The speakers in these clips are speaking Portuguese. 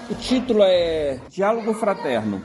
O título é Diálogo Fraterno.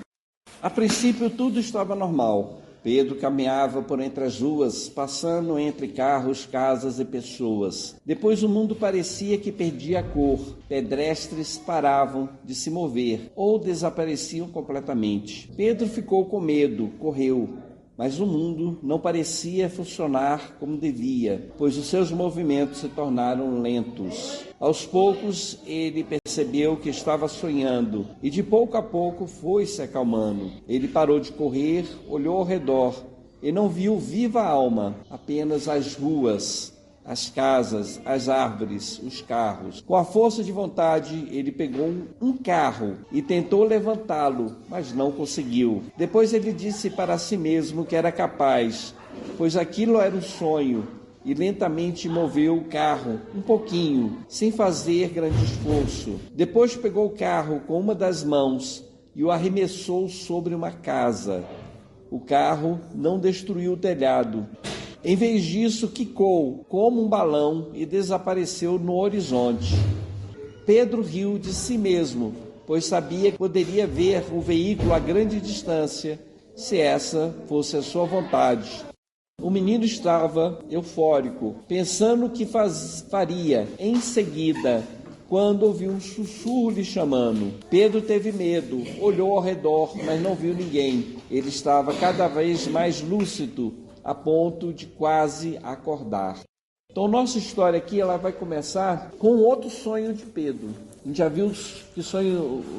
A princípio tudo estava normal. Pedro caminhava por entre as ruas, passando entre carros, casas e pessoas. Depois o mundo parecia que perdia a cor. Pedestres paravam de se mover ou desapareciam completamente. Pedro ficou com medo, correu. Mas o mundo não parecia funcionar como devia, pois os seus movimentos se tornaram lentos. Aos poucos, ele percebeu que estava sonhando e de pouco a pouco foi se acalmando. Ele parou de correr, olhou ao redor e não viu viva alma, apenas as ruas, as casas, as árvores, os carros. Com a força de vontade, ele pegou um carro e tentou levantá-lo, mas não conseguiu. Depois ele disse para si mesmo que era capaz, pois aquilo era um sonho, e lentamente moveu o carro um pouquinho, sem fazer grande esforço. Depois pegou o carro com uma das mãos e o arremessou sobre uma casa. O carro não destruiu o telhado. Em vez disso, quicou como um balão e desapareceu no horizonte. Pedro riu de si mesmo, pois sabia que poderia ver o veículo a grande distância, se essa fosse a sua vontade. O menino estava eufórico, pensando o que faria em seguida, quando ouviu um sussurro lhe chamando. Pedro teve medo, olhou ao redor, mas não viu ninguém. Ele estava cada vez mais lúcido, a ponto de quase acordar. Então, nossa história aqui ela vai começar com outro sonho de Pedro. A gente já viu que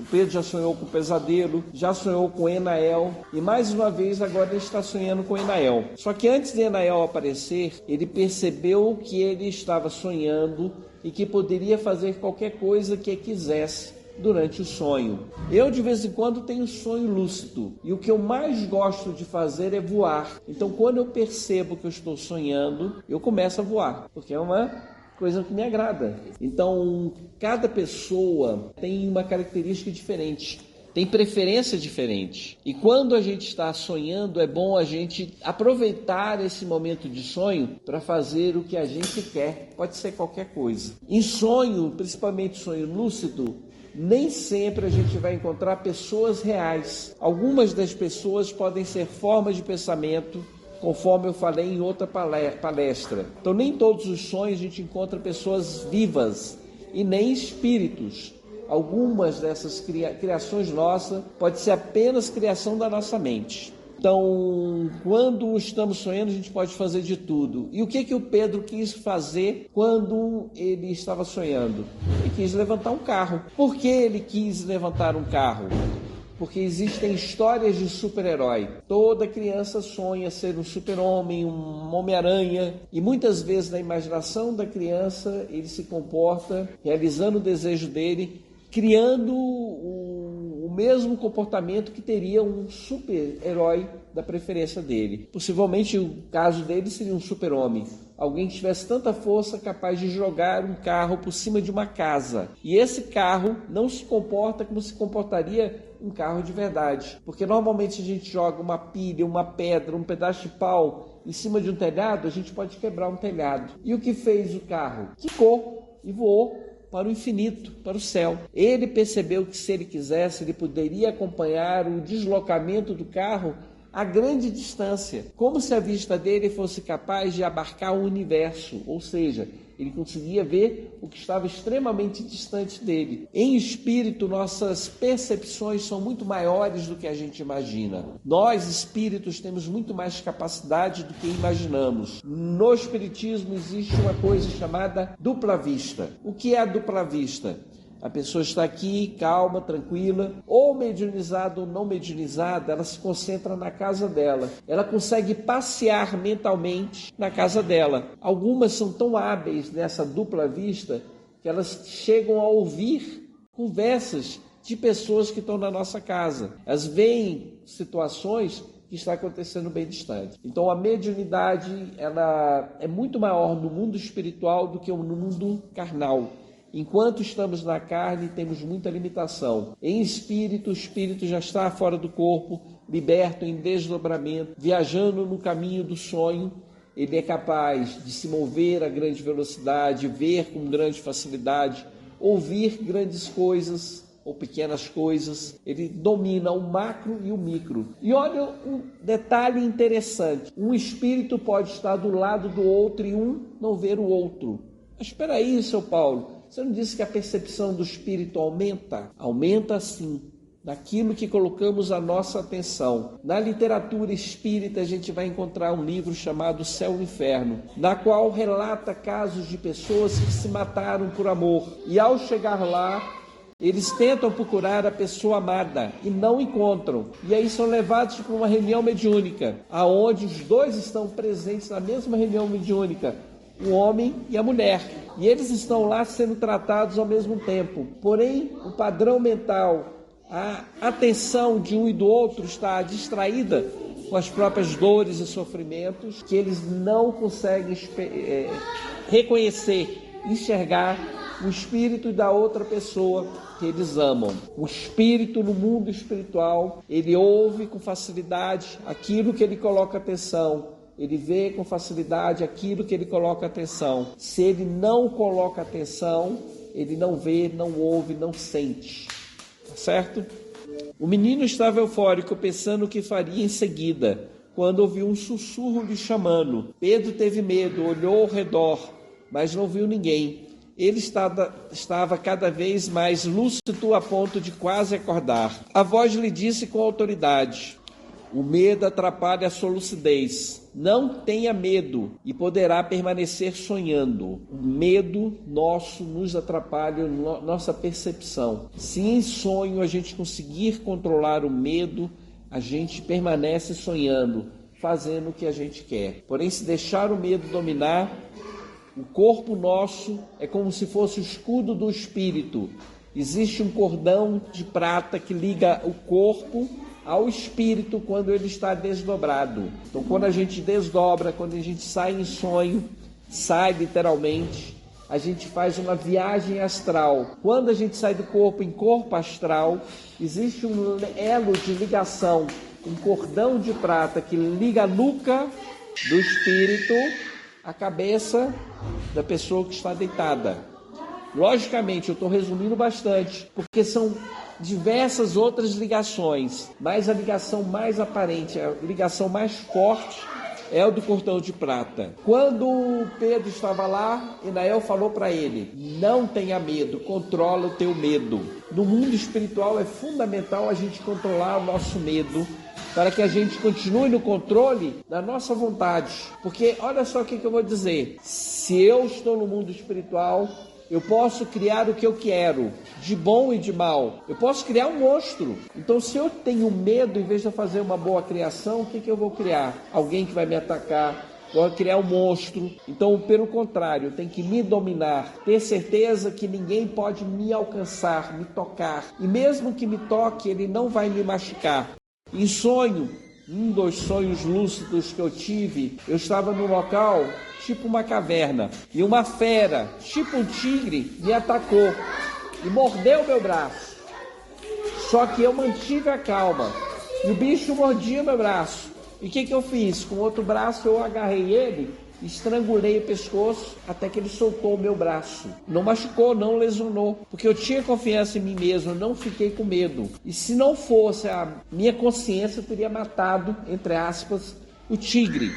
Pedro já sonhou com pesadelo, já sonhou com Enael, e mais uma vez agora ele está sonhando com Enael. Só que antes de Enael aparecer, ele percebeu que ele estava sonhando e que poderia fazer qualquer coisa que quisesse durante o sonho. Eu de vez em quando tenho sonho lúcido e o que eu mais gosto de fazer é voar. Então quando eu percebo que eu estou sonhando, eu começo a voar, porque é uma coisa que me agrada. Então cada pessoa tem uma característica diferente, tem preferência diferente. E quando a gente está sonhando, é bom a gente aproveitar esse momento de sonho para fazer o que a gente quer. Pode ser qualquer coisa. Em sonho, principalmente sonho lúcido, nem sempre a gente vai encontrar pessoas reais. Algumas das pessoas podem ser formas de pensamento, conforme eu falei em outra palestra. Então nem todos os sonhos a gente encontra pessoas vivas e nem espíritos. Algumas dessas criações nossas pode ser apenas criação da nossa mente. Então, quando estamos sonhando, a gente pode fazer de tudo. E o que o Pedro quis fazer quando ele estava sonhando? Ele quis levantar um carro. Por que ele quis levantar um carro? Porque existem histórias de super-herói. Toda criança sonha ser um super-homem, um Homem-Aranha. E muitas vezes na imaginação da criança, ele se comporta, realizando o desejo dele, criando o mesmo comportamento que teria um super-herói da preferência dele. Possivelmente o caso dele seria um super-homem. Alguém que tivesse tanta força capaz de jogar um carro por cima de uma casa. E esse carro não se comporta como se comportaria um carro de verdade. Porque normalmente a gente joga uma pilha, uma pedra, um pedaço de pau em cima de um telhado, a gente pode quebrar um telhado. E o que fez o carro? Quicou e voou para o infinito, para o céu. Ele percebeu que se ele quisesse, ele poderia acompanhar o deslocamento do carro a grande distância, como se a vista dele fosse capaz de abarcar o universo, ou seja, ele conseguia ver o que estava extremamente distante dele. Em espírito, nossas percepções são muito maiores do que a gente imagina. Nós, espíritos, temos muito mais capacidade do que imaginamos. No espiritismo existe uma coisa chamada dupla vista. O que é a dupla vista? A pessoa está aqui, calma, tranquila, ou mediunizada ou não mediunizada, ela se concentra na casa dela. Ela consegue passear mentalmente na casa dela. Algumas são tão hábeis nessa dupla vista que elas chegam a ouvir conversas de pessoas que estão na nossa casa. Elas veem situações que está acontecendo bem distante. Então a mediunidade ela é muito maior no mundo espiritual do que no mundo carnal. Enquanto estamos na carne, temos muita limitação. Em espírito, o espírito já está fora do corpo, liberto em desdobramento, viajando no caminho do sonho. Ele é capaz de se mover a grande velocidade, ver com grande facilidade, ouvir grandes coisas. ou pequenas coisas. Ele domina o macro e o micro. E olha um detalhe interessante. Um espírito pode estar do lado do outro e um não ver o outro. Mas espera aí, seu Paulo, você não disse que a percepção do espírito aumenta? Aumenta sim, naquilo que colocamos a nossa atenção. Na literatura espírita a gente vai encontrar um livro chamado Céu e Inferno, na qual relata casos de pessoas que se mataram por amor. E ao chegar lá, eles tentam procurar a pessoa amada e não encontram. E aí são levados para uma reunião mediúnica, aonde os dois estão presentes na mesma reunião mediúnica, o homem e a mulher. E eles estão lá sendo tratados ao mesmo tempo. Porém, o padrão mental, a atenção de um e do outro está distraída com as próprias dores e sofrimentos, que eles não conseguem reconhecer, enxergar o espírito da outra pessoa que eles amam. O espírito no mundo espiritual, ele ouve com facilidade aquilo que ele coloca atenção, ele vê com facilidade aquilo que ele coloca atenção. Se ele não coloca atenção, ele não vê, não ouve, não sente. Tá certo? O menino estava eufórico, pensando o que faria em seguida, quando ouviu um sussurro lhe chamando. Pedro teve medo, olhou ao redor, mas não viu ninguém. Ele estava cada vez mais lúcido a ponto de quase acordar. A voz lhe disse com autoridade: o medo atrapalha a sua lucidez. Não tenha medo e poderá permanecer sonhando. O medo nosso nos atrapalha nossa percepção. Se em sonho a gente conseguir controlar o medo, a gente permanece sonhando, fazendo o que a gente quer. Porém, se deixar o medo dominar, o corpo nosso é como se fosse o escudo do espírito. Existe um cordão de prata que liga o corpo ao espírito quando ele está desdobrado. Então, quando a gente desdobra, quando a gente sai em sonho, sai literalmente, a gente faz uma viagem astral. Quando a gente sai do corpo em corpo astral, existe um elo de ligação, um cordão de prata que liga a nuca do espírito à cabeça da pessoa que está deitada. Logicamente, eu estou resumindo bastante, porque são diversas outras ligações, mas a ligação mais aparente, a ligação mais forte é o do cordão de prata. Quando Pedro estava lá, Enael falou para ele: não tenha medo, controla o teu medo. No mundo espiritual é fundamental a gente controlar o nosso medo, para que a gente continue no controle da nossa vontade. Porque olha só o que eu vou dizer: se eu estou no mundo espiritual, eu posso criar o que eu quero, de bom e de mal. Eu posso criar um monstro. Então, se eu tenho medo, em vez de eu fazer uma boa criação, o que eu vou criar? Alguém que vai me atacar, vou criar um monstro. Então, pelo contrário, eu tenho que me dominar, ter certeza que ninguém pode me alcançar, me tocar. E mesmo que me toque, ele não vai me machucar. Em sonho, um dos sonhos lúcidos que eu tive, eu estava num local tipo uma caverna, e uma fera, tipo um tigre, me atacou e mordeu meu braço. Só que eu mantive a calma, e o bicho mordia meu braço. E o que eu fiz? Com o outro braço eu agarrei ele, estrangulei o pescoço até que ele soltou o meu braço. Não machucou, não lesionou, porque eu tinha confiança em mim mesmo, eu não fiquei com medo. E se não fosse a minha consciência, eu teria matado, entre aspas, o tigre,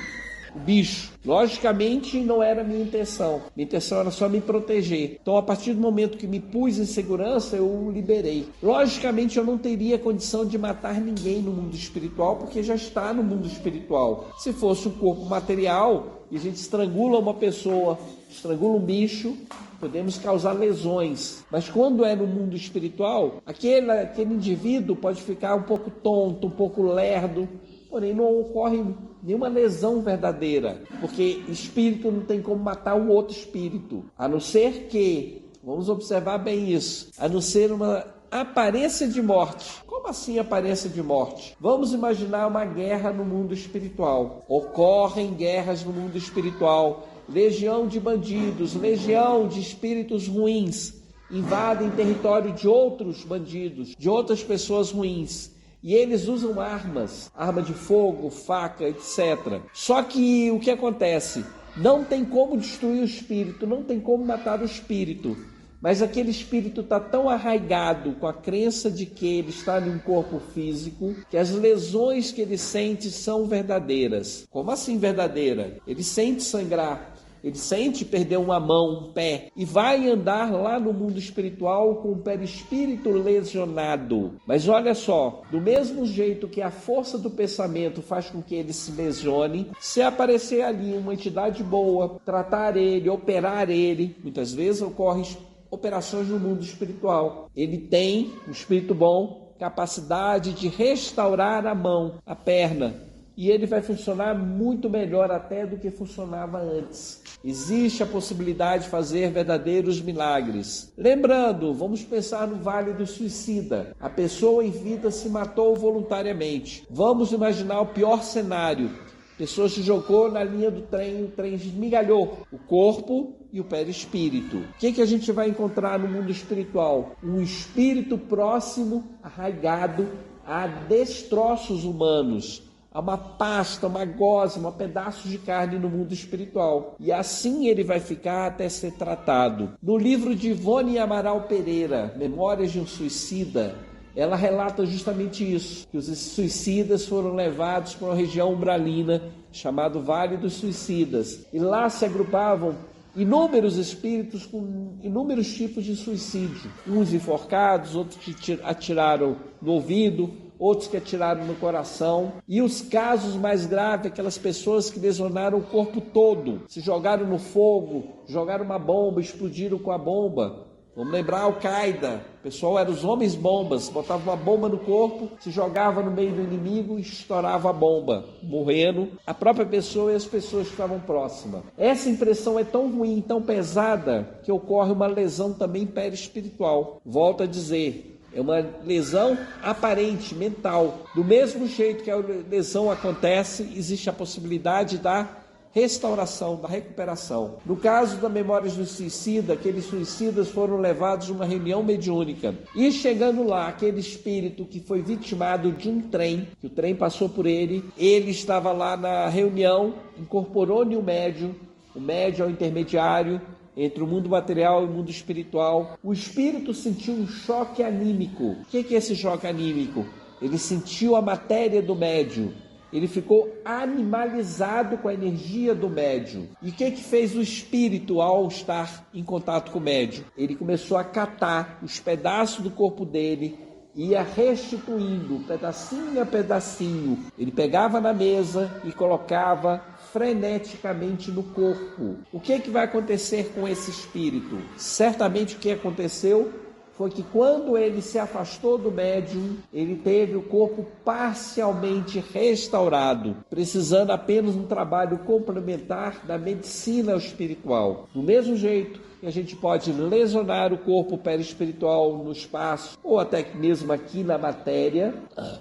o bicho. Logicamente não era a minha intenção. Minha intenção era só me proteger. Então, a partir do momento que me pus em segurança, eu o liberei. Logicamente eu não teria condição de matar ninguém no mundo espiritual, porque já está no mundo espiritual. Se fosse um corpo material e a gente estrangula uma pessoa, estrangula um bicho, podemos causar lesões. Mas quando é no mundo espiritual, aquele indivíduo pode ficar um pouco tonto, um pouco lerdo, porém não ocorre nenhuma lesão verdadeira, porque espírito não tem como matar o outro espírito, a não ser que, vamos observar bem isso, a não ser uma aparência de morte. Como assim aparência de morte? Vamos imaginar uma guerra no mundo espiritual. Ocorrem guerras no mundo espiritual, legião de bandidos, legião de espíritos ruins, invadem território de outros bandidos, de outras pessoas ruins. E eles usam armas, arma de fogo, faca, etc. Só que o que acontece? Não tem como destruir o espírito, não tem como matar o espírito. Mas aquele espírito está tão arraigado com a crença de que ele está em um corpo físico, que as lesões que ele sente são verdadeiras. Como assim verdadeira? Ele sente sangrar, ele sente perder uma mão, um pé, e vai andar lá no mundo espiritual com o perispírito lesionado. Mas olha só, do mesmo jeito que a força do pensamento faz com que ele se lesione, se aparecer ali uma entidade boa, tratar ele, operar ele, muitas vezes ocorrem operações no mundo espiritual. Ele tem, um espírito bom, capacidade de restaurar a mão, a perna, e ele vai funcionar muito melhor até do que funcionava antes. Existe a possibilidade de fazer verdadeiros milagres. Lembrando, vamos pensar no Vale do Suicida. A pessoa em vida se matou voluntariamente. Vamos imaginar o pior cenário. A pessoa se jogou na linha do trem, o trem esmigalhou o corpo e o perispírito. O que a gente vai encontrar no mundo espiritual? Um espírito próximo, arraigado a destroços humanos, a uma pasta, uma gosma, um pedaço de carne no mundo espiritual. E assim ele vai ficar até ser tratado. No livro de Ivone Amaral Pereira, Memórias de um Suicida, ela relata justamente isso, que os suicidas foram levados para uma região umbralina, chamada Vale dos Suicidas. E lá se agrupavam inúmeros espíritos com inúmeros tipos de suicídio. Uns enforcados, outros que atiraram no ouvido, outros que atiraram no coração. E os casos mais graves, aquelas pessoas que lesionaram o corpo todo, se jogaram no fogo, jogaram uma bomba, explodiram com a bomba. Vamos lembrar a Al-Qaeda, o pessoal eram os homens bombas, botavam uma bomba no corpo, se jogava no meio do inimigo e estourava a bomba, morrendo a própria pessoa e as pessoas que estavam próximas. Essa impressão é tão ruim, tão pesada, que ocorre uma lesão também perispiritual. Volto a dizer, é uma lesão aparente, mental. Do mesmo jeito que a lesão acontece, existe a possibilidade da restauração, da recuperação. No caso da Memórias do Suicida, aqueles suicidas foram levados a uma reunião mediúnica. E chegando lá, aquele espírito que foi vitimado de um trem, que o trem passou por ele, ele estava lá na reunião, incorporou-lhe o médium é o intermediário entre o mundo material e o mundo espiritual. O espírito sentiu um choque anímico. O que é esse choque anímico? Ele sentiu a matéria do médium. Ele ficou animalizado com a energia do médium. E o que fez o espírito ao estar em contato com o médium? Ele começou a catar os pedaços do corpo dele, ia restituindo pedacinho a pedacinho. Ele pegava na mesa e colocava freneticamente no corpo. O que vai acontecer com esse espírito? Certamente o que aconteceu foi que quando ele se afastou do médium, ele teve o corpo parcialmente restaurado, precisando apenas um trabalho complementar da medicina espiritual. Do mesmo jeito que a gente pode lesionar o corpo perispiritual no espaço, ou até mesmo aqui na matéria,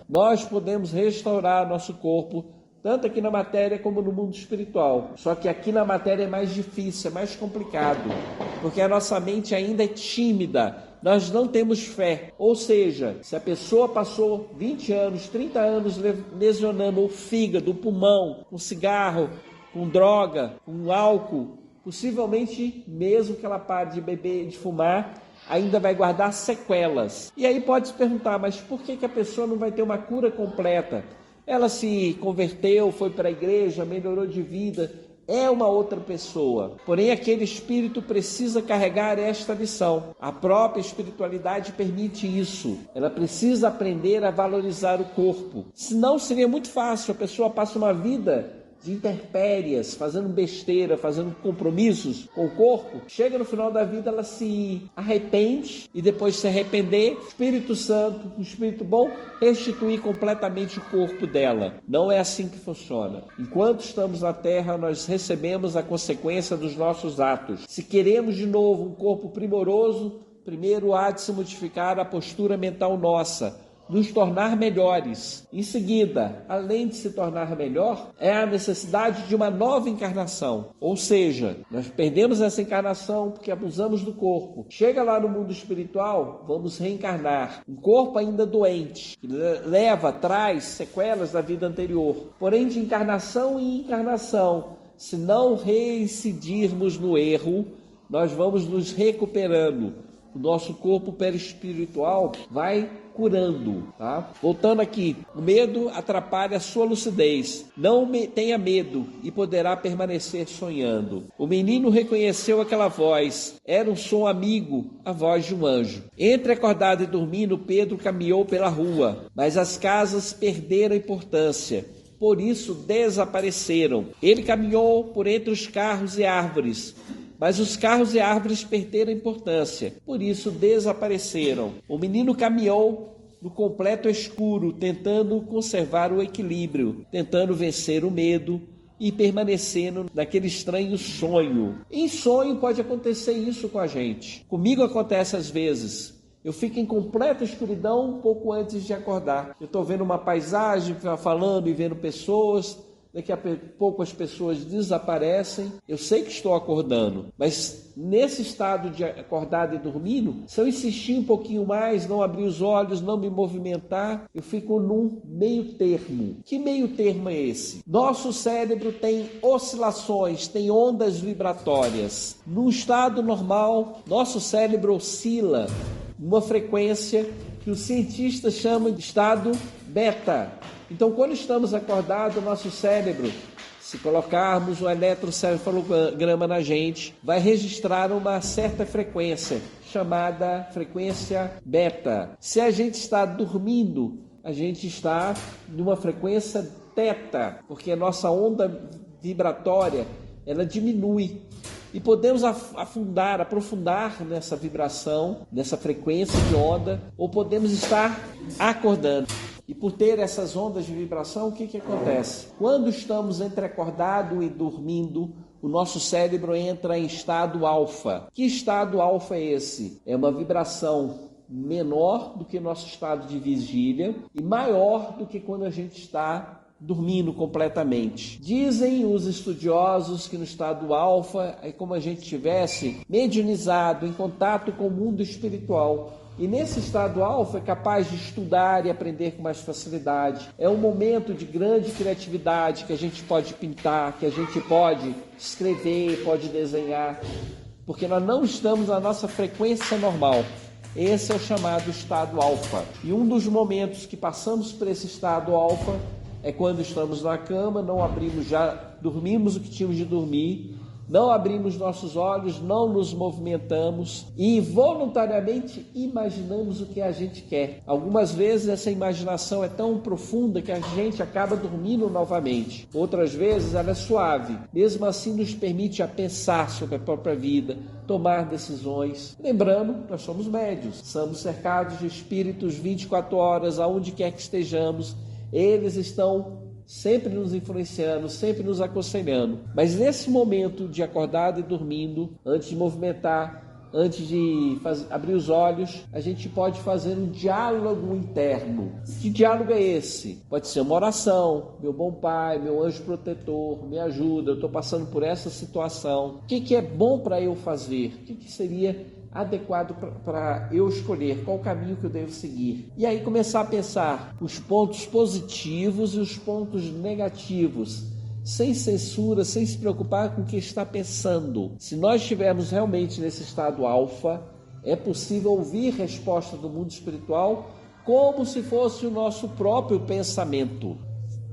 nós podemos restaurar nosso corpo, tanto aqui na matéria como no mundo espiritual. Só que aqui na matéria é mais difícil, é mais complicado, porque a nossa mente ainda é tímida, nós não temos fé. Ou seja, se a pessoa passou 20 anos, 30 anos lesionando o fígado, o pulmão, com cigarro, com droga, com álcool, possivelmente, mesmo que ela pare de beber, de fumar, ainda vai guardar sequelas. E aí pode se perguntar, mas por que a pessoa não vai ter uma cura completa? Ela se converteu, foi para a igreja, melhorou de vida, é uma outra pessoa. Porém, aquele espírito precisa carregar esta lição. A própria espiritualidade permite isso. Ela precisa aprender a valorizar o corpo. Senão seria muito fácil, a pessoa passa uma vida de intempéries, fazendo besteira, fazendo compromissos com o corpo, chega no final da vida, ela se arrepende, e depois de se arrepender, o Espírito Santo, o Espírito bom, restituir completamente o corpo dela. Não é assim que funciona. Enquanto estamos na Terra, nós recebemos a consequência dos nossos atos. Se queremos de novo um corpo primoroso, primeiro há de se modificar a postura mental nossa, nos tornar melhores. Em seguida, além de se tornar melhor, é a necessidade de uma nova encarnação. Ou seja, nós perdemos essa encarnação porque abusamos do corpo. Chega lá no mundo espiritual, vamos reencarnar. Um corpo ainda doente, que traz sequelas da vida anterior. Porém, de encarnação em encarnação, se não reincidirmos no erro, nós vamos nos recuperando. o nosso corpo perispiritual vai curando, tá? Voltando aqui, o medo atrapalha a sua lucidez. Não tenha medo e poderá permanecer sonhando. O menino reconheceu aquela voz. Era um som amigo, a voz de um anjo. Entre acordado e dormindo, Pedro caminhou pela rua, mas as casas perderam importância. Por isso desapareceram. Ele caminhou por entre os carros e árvores, mas os carros e árvores perderam importância, por isso desapareceram. O menino caminhou no completo escuro, tentando conservar o equilíbrio, tentando vencer o medo e permanecendo naquele estranho sonho. Em sonho pode acontecer isso com a gente. Comigo acontece às vezes. Eu fico em completa escuridão um pouco antes de acordar. Eu estou vendo uma paisagem, falando e vendo pessoas. Daqui a pouco as pessoas desaparecem. Eu sei que estou acordando, mas nesse estado de acordado e dormindo, se eu insistir um pouquinho mais, não abrir os olhos, não me movimentar, eu fico num meio termo. Que meio termo é esse? Nosso cérebro tem oscilações, tem ondas vibratórias. No estado normal, nosso cérebro oscila uma frequência que os cientistas chamam de estado beta. Então, quando estamos acordados, o nosso cérebro, se colocarmos um eletrocefalograma na gente, vai registrar uma certa frequência, chamada frequência beta. Se a gente está dormindo, a gente está numa frequência teta, porque a nossa onda vibratória, ela diminui. E podemos aprofundar nessa vibração, nessa frequência de onda, ou podemos estar acordando. E por ter essas ondas de vibração, o que acontece? Quando estamos entre acordado e dormindo, o nosso cérebro entra em estado alfa. Que estado alfa é esse? É uma vibração menor do que nosso estado de vigília e maior do que quando a gente está dormindo completamente. Dizem os estudiosos que no estado alfa é como a gente estivesse mediunizado, em contato com o mundo espiritual. E nesse estado alfa é capaz de estudar e aprender com mais facilidade. É um momento de grande criatividade, que a gente pode pintar, que a gente pode escrever, pode desenhar, porque nós não estamos na nossa frequência normal. Esse é o chamado estado alfa. E um dos momentos que passamos por esse estado alfa é quando estamos na cama, não abrimos, já dormimos o que tínhamos de dormir, não abrimos nossos olhos, não nos movimentamos e involuntariamente imaginamos o que a gente quer. Algumas vezes essa imaginação é tão profunda que a gente acaba dormindo novamente. Outras vezes ela é suave. Mesmo assim nos permite a pensar sobre a própria vida, tomar decisões. Lembrando, nós somos médiuns, somos cercados de espíritos 24 horas, aonde quer que estejamos. Eles estão sempre nos influenciando, sempre nos aconselhando. Mas nesse momento de acordado e dormindo, antes de movimentar, antes de abrir os olhos, a gente pode fazer um diálogo interno. Que diálogo é esse? Pode ser uma oração. Meu bom Pai, meu anjo protetor, me ajuda, eu estou passando por essa situação. O que é bom para eu fazer? O que seria adequado para eu escolher, qual o caminho que eu devo seguir. E aí começar a pensar os pontos positivos e os pontos negativos, sem censura, sem se preocupar com o que está pensando. Se nós estivermos realmente nesse estado alfa, é possível ouvir resposta do mundo espiritual como se fosse o nosso próprio pensamento.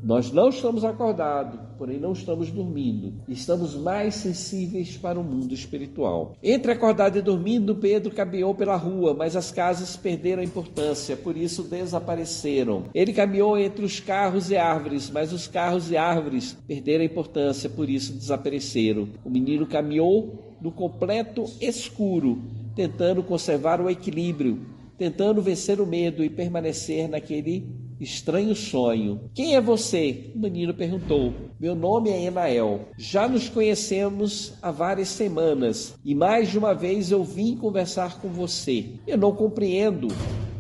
Nós não estamos acordados, porém não estamos dormindo. Estamos mais sensíveis para o mundo espiritual. Entre acordado e dormindo, Pedro caminhou pela rua, mas as casas perderam a importância, por isso desapareceram. Ele caminhou entre os carros e árvores, mas os carros e árvores perderam a importância, por isso desapareceram. O menino caminhou no completo escuro, tentando conservar o equilíbrio, tentando vencer o medo e permanecer naquele estranho sonho. Quem é você? O menino perguntou. Meu nome é Enael. Já nos conhecemos há várias semanas e mais de uma vez eu vim conversar com você. Eu não compreendo.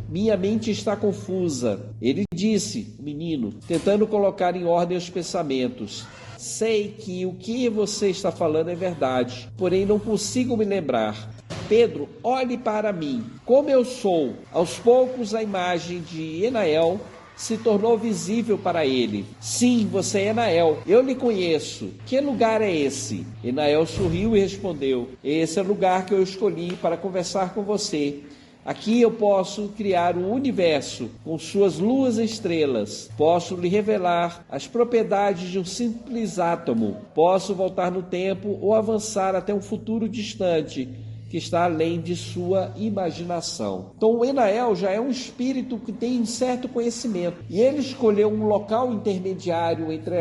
Minha mente está confusa. Ele disse, o menino, tentando colocar em ordem os pensamentos. Sei que o que você está falando é verdade, porém não consigo me lembrar. Pedro, olhe para mim. Como eu sou. Aos poucos a imagem de Enael se tornou visível para ele. Sim, você é Enael, eu lhe conheço. Que lugar é esse? Enael sorriu e respondeu: esse é o lugar que eu escolhi para conversar com você. Aqui eu posso criar um universo com suas luas e estrelas. Posso lhe revelar as propriedades de um simples átomo. Posso voltar no tempo ou avançar até um futuro distante que está além de sua imaginação. Então o Enael já é um espírito que tem um certo conhecimento. E ele escolheu um local intermediário entre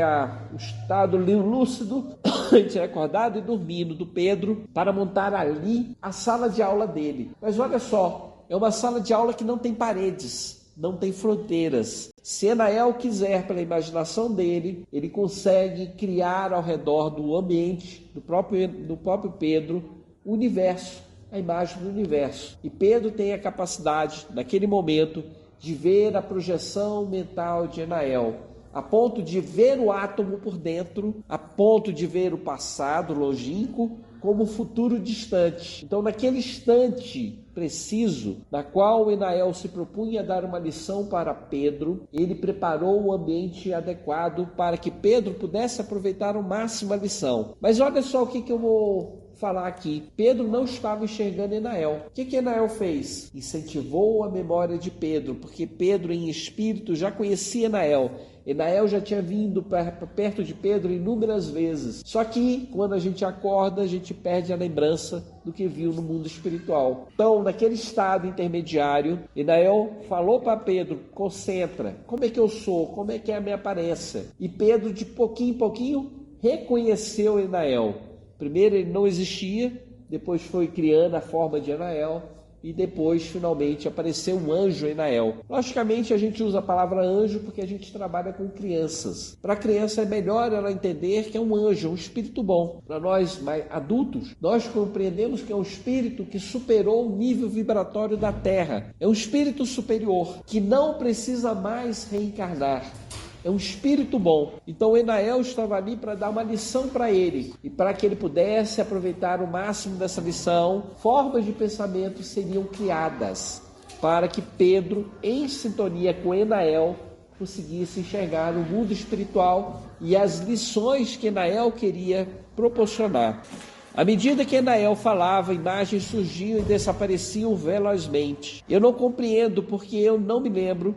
o estado lúcido, entre acordado e dormindo do Pedro, para montar ali a sala de aula dele. Mas olha só, é uma sala de aula que não tem paredes, não tem fronteiras. Se Enael quiser, pela imaginação dele, ele consegue criar ao redor do ambiente do próprio Pedro o universo, a imagem do universo. E Pedro tem a capacidade, naquele momento, de ver a projeção mental de Enael, a ponto de ver o átomo por dentro, a ponto de ver o passado longínquo como o futuro distante. Então, naquele instante preciso, na qual Enael se propunha dar uma lição para Pedro, ele preparou o ambiente adequado para que Pedro pudesse aproveitar ao máximo a lição. Mas olha só o que eu vou falar aqui. Pedro não estava enxergando Enael. O que Enael fez? Incentivou a memória de Pedro, porque Pedro em espírito já conhecia Enael. Enael já tinha vindo perto de Pedro inúmeras vezes. Só que quando a gente acorda, a gente perde a lembrança do que viu no mundo espiritual. Então, naquele estado intermediário, Enael falou para Pedro: concentra, como é que eu sou? Como é que é a minha aparência? E Pedro, de pouquinho em pouquinho, reconheceu Enael. Primeiro ele não existia, depois foi criando a forma de Enael e depois finalmente apareceu um anjo Enael. Logicamente a gente usa a palavra anjo porque a gente trabalha com crianças. Para a criança é melhor ela entender que é um anjo, um espírito bom. Para nós mais adultos, nós compreendemos que é um espírito que superou o nível vibratório da Terra. É um espírito superior que não precisa mais reencarnar. É um espírito bom. Então Enael estava ali para dar uma lição para ele. E para que ele pudesse aproveitar o máximo dessa lição, formas de pensamento seriam criadas para que Pedro, em sintonia com Enael, conseguisse enxergar o mundo espiritual e as lições que Enael queria proporcionar. À medida que Enael falava, imagens surgiam e desapareciam velozmente. Eu não compreendo porque eu não me lembro.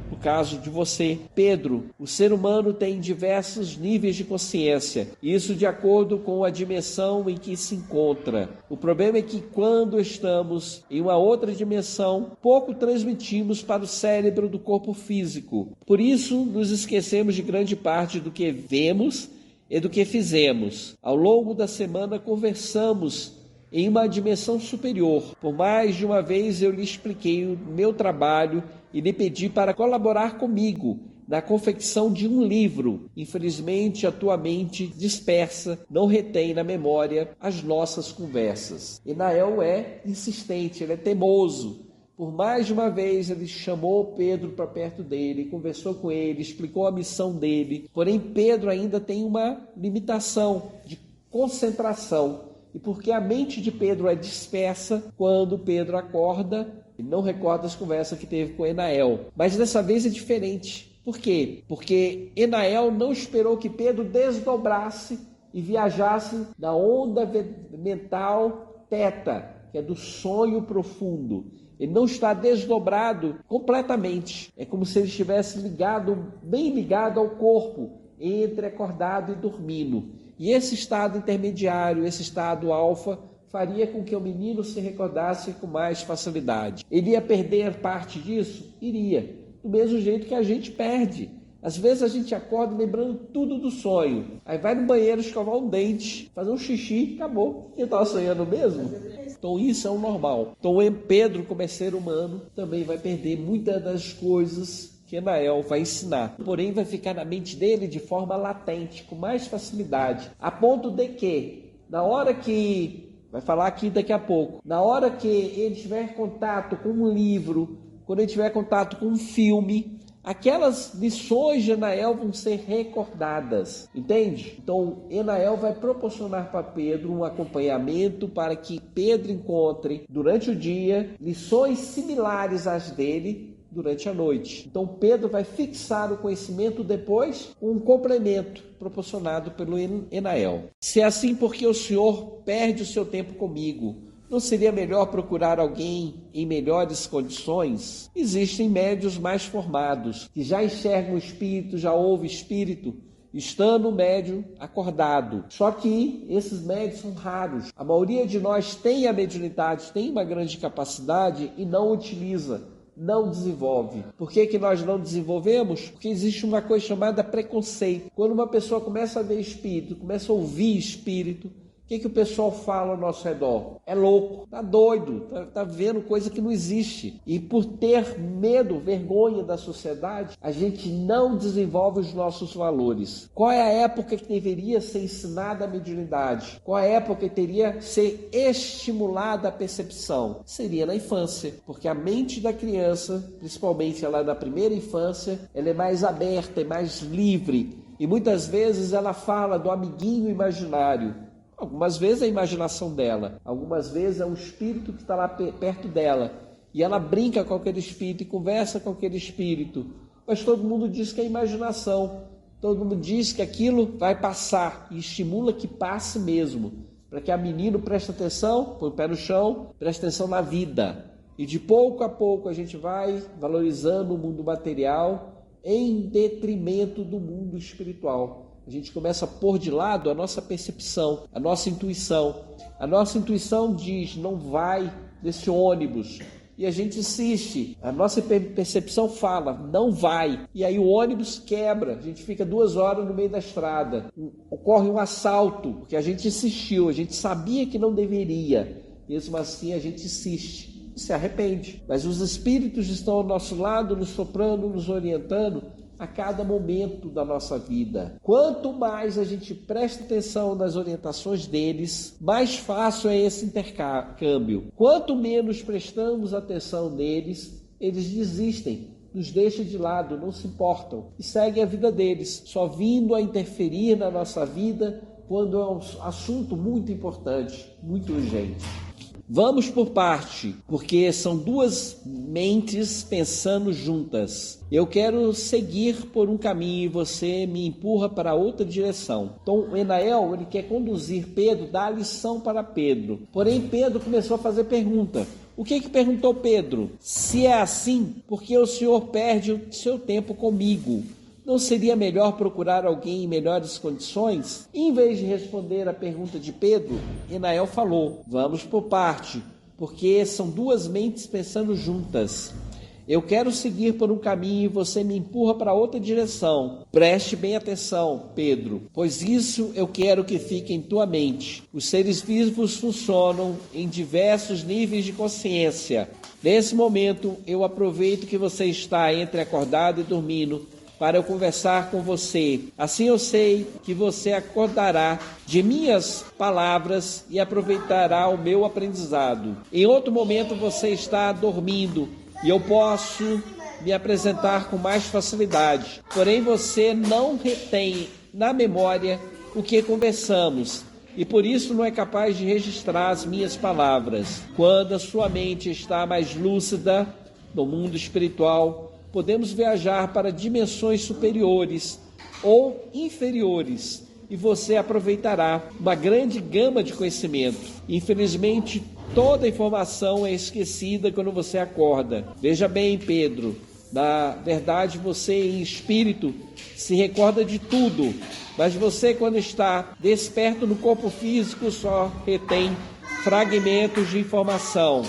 No caso de você, Pedro, o ser humano tem diversos níveis de consciência, isso de acordo com a dimensão em que se encontra. O problema é que quando estamos em uma outra dimensão, pouco transmitimos para o cérebro do corpo físico. Por isso, nos esquecemos de grande parte do que vemos e do que fizemos. Ao longo da semana, conversamos em uma dimensão superior. Por mais de uma vez eu lhe expliquei o meu trabalho e lhe pedi para colaborar comigo na confecção de um livro. Infelizmente, a tua mente dispersa não retém na memória as nossas conversas. Enael é insistente, ele é teimoso. Por mais de uma vez ele chamou Pedro para perto dele, conversou com ele, explicou a missão dele. Porém, Pedro ainda tem uma limitação de concentração. E porque a mente de Pedro é dispersa, quando Pedro acorda, ele não recorda as conversas que teve com Enael. Mas dessa vez é diferente. Por quê? Porque Enael não esperou que Pedro desdobrasse e viajasse da onda mental teta, que é do sonho profundo. Ele não está desdobrado completamente. É como se ele estivesse ligado, bem ligado ao corpo, entre acordado e dormindo. E esse estado intermediário, esse estado alfa, faria com que o menino se recordasse com mais facilidade. Ele ia perder parte disso? Iria. Do mesmo jeito que a gente perde. Às vezes a gente acorda lembrando tudo do sonho. Aí vai no banheiro escovar um dente, fazer um xixi, acabou. Eu estava sonhando mesmo? Então isso é o normal. Então Pedro, como é ser humano, também vai perder muitas das coisas que Enael vai ensinar. Porém, vai ficar na mente dele de forma latente, com mais facilidade. A ponto de que, na hora que, vai falar aqui daqui a pouco, na hora que ele tiver contato com um livro, quando ele tiver contato com um filme, aquelas lições de Enael vão ser recordadas, entende? Então, Enael vai proporcionar para Pedro um acompanhamento para que Pedro encontre, durante o dia, lições similares às dele durante a noite. Então, Pedro vai fixar o conhecimento depois, um complemento proporcionado pelo Enael. Se é assim, porque o Senhor perde o seu tempo comigo, não seria melhor procurar alguém em melhores condições? Existem médios mais formados, que já enxergam o espírito, já ouvem espírito, estando o médium acordado. Só que esses médios são raros. A maioria de nós tem a mediunidade, tem uma grande capacidade e não utiliza, não desenvolve. Por que nós não desenvolvemos? Porque existe uma coisa chamada preconceito. Quando uma pessoa começa a ver espírito, começa a ouvir espírito, o que o pessoal fala ao nosso redor? É louco, tá doido, tá vendo coisa que não existe. E por ter medo, vergonha da sociedade, a gente não desenvolve os nossos valores. Qual é a época que deveria ser ensinada a mediunidade? Qual é a época que teria ser estimulada a percepção? Seria na infância, porque a mente da criança, principalmente ela na primeira infância, ela é mais aberta, é mais livre. E muitas vezes ela fala do amiguinho imaginário. Algumas vezes é a imaginação dela, algumas vezes é um espírito que está lá perto dela. E ela brinca com aquele espírito e conversa com aquele espírito. Mas todo mundo diz que é imaginação. Todo mundo diz que aquilo vai passar e estimula que passe mesmo. Para que a menina preste atenção, põe o pé no chão, preste atenção na vida. E de pouco a pouco a gente vai valorizando o mundo material em detrimento do mundo espiritual. A gente começa a pôr de lado a nossa percepção, a nossa intuição. A nossa intuição diz, não vai nesse ônibus. E a gente insiste. A nossa percepção fala, não vai. E aí o ônibus quebra. A gente fica 2 horas no meio da estrada. Ocorre um assalto, porque a gente insistiu. A gente sabia que não deveria. Mesmo assim a gente insiste. Se arrepende. Mas os espíritos estão ao nosso lado, nos soprando, nos orientando a cada momento da nossa vida. Quanto mais a gente presta atenção nas orientações deles, mais fácil é esse intercâmbio. Quanto menos prestamos atenção neles, eles desistem, nos deixam de lado, não se importam e seguem a vida deles, só vindo a interferir na nossa vida quando é um assunto muito importante, muito urgente. Vamos por parte, porque são 2 mentes pensando juntas. Eu quero seguir por um caminho e você me empurra para outra direção. Então, o Enael, ele quer conduzir Pedro, dar a lição para Pedro. Porém, Pedro começou a fazer pergunta. O que perguntou Pedro? Se é assim, porque o Senhor perde o seu tempo comigo? Não seria melhor procurar alguém em melhores condições? Em vez de responder a pergunta de Pedro, Enael falou, vamos por parte, porque são 2 mentes pensando juntas. Eu quero seguir por um caminho e você me empurra para outra direção. Preste bem atenção, Pedro, pois isso eu quero que fique em tua mente. Os seres vivos funcionam em diversos níveis de consciência. Nesse momento, eu aproveito que você está entre acordado e dormindo, para eu conversar com você. Assim eu sei que você acordará de minhas palavras e aproveitará o meu aprendizado. Em outro momento você está dormindo e eu posso me apresentar com mais facilidade. Porém você não retém na memória o que conversamos e por isso não é capaz de registrar as minhas palavras. Quando a sua mente está mais lúcida no mundo espiritual, podemos viajar para dimensões superiores ou inferiores e você aproveitará uma grande gama de conhecimento. Infelizmente, toda a informação é esquecida quando você acorda. Veja bem, Pedro, na verdade você em espírito se recorda de tudo, mas você quando está desperto no corpo físico só retém fragmentos de informação.